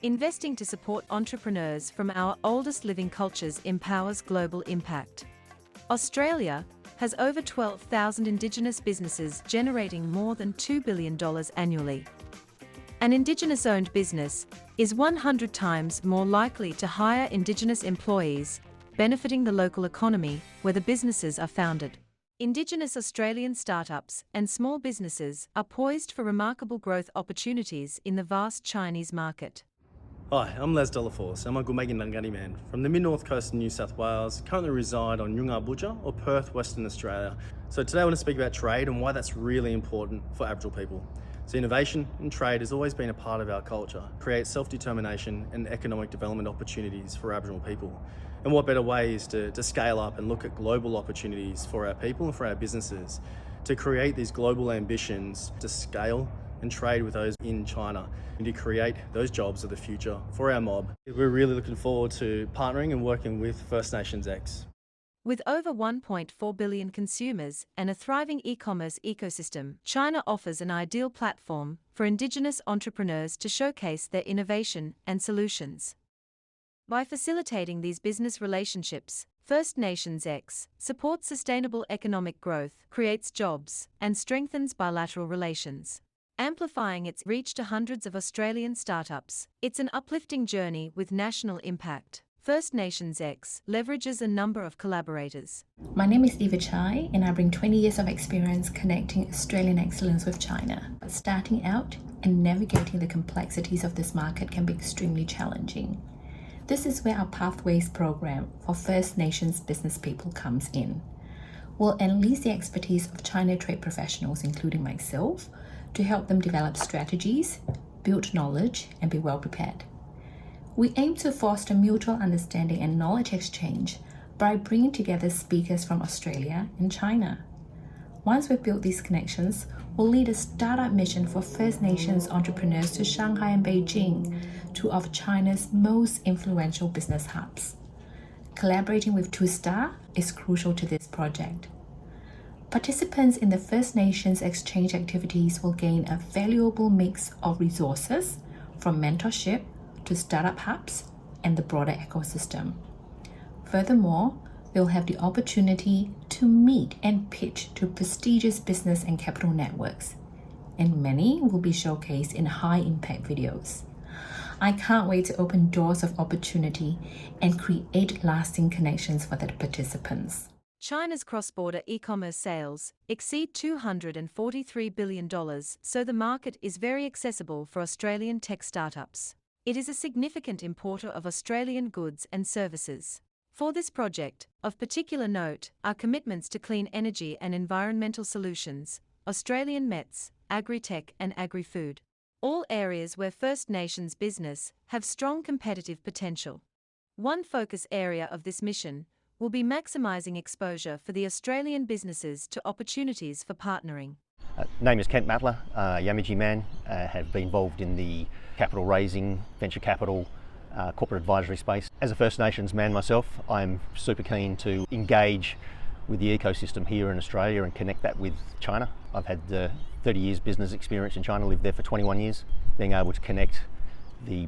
Investing to support entrepreneurs from our oldest living cultures empowers global impact. Australia has over 12,000 Indigenous businesses generating more than $2 billion annually. An Indigenous-owned business is 100 times more likely to hire Indigenous employees, benefiting the local economy where the businesses are founded. Indigenous Australian startups and small businesses are poised for remarkable growth opportunities in the vast Chinese market. Hi, I'm Les Delaforce. I'm a Gulmagin Nangani man from the mid-north coast of New South Wales, currently reside on Yungar Butcher or Perth, Western Australia. So today I want to speak about trade and why that's really important for Aboriginal people. So innovation and trade has always been a part of our culture, create self-determination and economic development opportunities for Aboriginal people. And what better way is to scale up and look at global opportunities for our people and for our businesses, to create these global ambitions to scale and trade with those in China and to create those jobs of the future for our mob. We're really looking forward to partnering and working with First Nations X. With over 1.4 billion consumers and a thriving e-commerce ecosystem, China offers an ideal platform for Indigenous entrepreneurs to showcase their innovation and solutions. By facilitating these business relationships, First Nations X supports sustainable economic growth, creates jobs, and strengthens bilateral relations. Amplifying its reach to hundreds of Australian startups, it's an uplifting journey with national impact. First Nations X leverages a number of collaborators. My name is Eva Chai, and I bring 20 years of experience connecting Australian excellence with China. Starting out and navigating the complexities of this market can be extremely challenging. This is where our Pathways program for First Nations business people comes in. We'll enlist the expertise of China trade professionals, including myself, to help them develop strategies, build knowledge, and be well prepared. We aim to foster mutual understanding and knowledge exchange by bringing together speakers from Australia and China. Once we've built these connections, we'll lead a startup mission for First Nations entrepreneurs to Shanghai and Beijing, two of China's most influential business hubs. Collaborating with Two Star is crucial to this project. Participants in the First Nations exchange activities will gain a valuable mix of resources, from mentorship to startup hubs and the broader ecosystem. Furthermore, they'll have the opportunity to meet and pitch to prestigious business and capital networks, and many will be showcased in high-impact videos. I can't wait to open doors of opportunity and create lasting connections for the participants. China's cross-border e-commerce sales exceed $243 billion, so the market is very accessible for Australian tech startups. It is a significant importer of Australian goods and services. For this project, of particular note are commitments to clean energy and environmental solutions, Australian METS, agri-tech and agri-food. All areas where First Nations business have strong competitive potential. One focus area of this mission will be maximising exposure for the Australian businesses to opportunities for partnering. Name is Kent Matler, Yamatji man, have been involved in the capital raising, venture capital, corporate advisory space. As a First Nations man myself, I'm super keen to engage with the ecosystem here in Australia and connect that with China. I've had 30 years business experience in China, lived there for 21 years. Being able to connect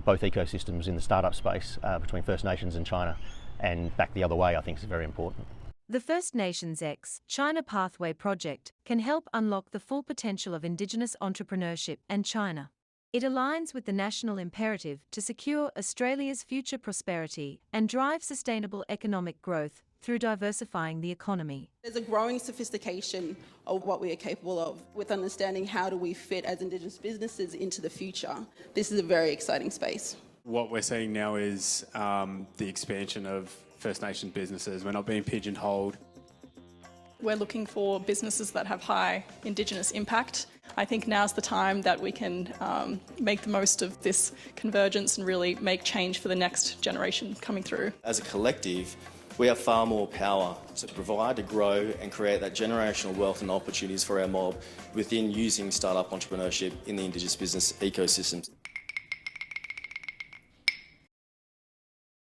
both ecosystems in the startup space between First Nations and China and back the other way, I think is very important. The First Nations X China Pathway project can help unlock the full potential of Indigenous entrepreneurship and China. It aligns with the national imperative to secure Australia's future prosperity and drive sustainable economic growth through diversifying the economy. There's a growing sophistication of what we are capable of with understanding how do we fit as Indigenous businesses into the future. This is a very exciting space. What we're seeing now is the expansion of First Nations businesses. We're not being pigeonholed. We're looking for businesses that have high Indigenous impact. I think now's the time that we can make the most of this convergence and really make change for the next generation coming through. As a collective, we have far more power to provide, to grow and create that generational wealth and opportunities for our mob within using startup entrepreneurship in the Indigenous business ecosystem.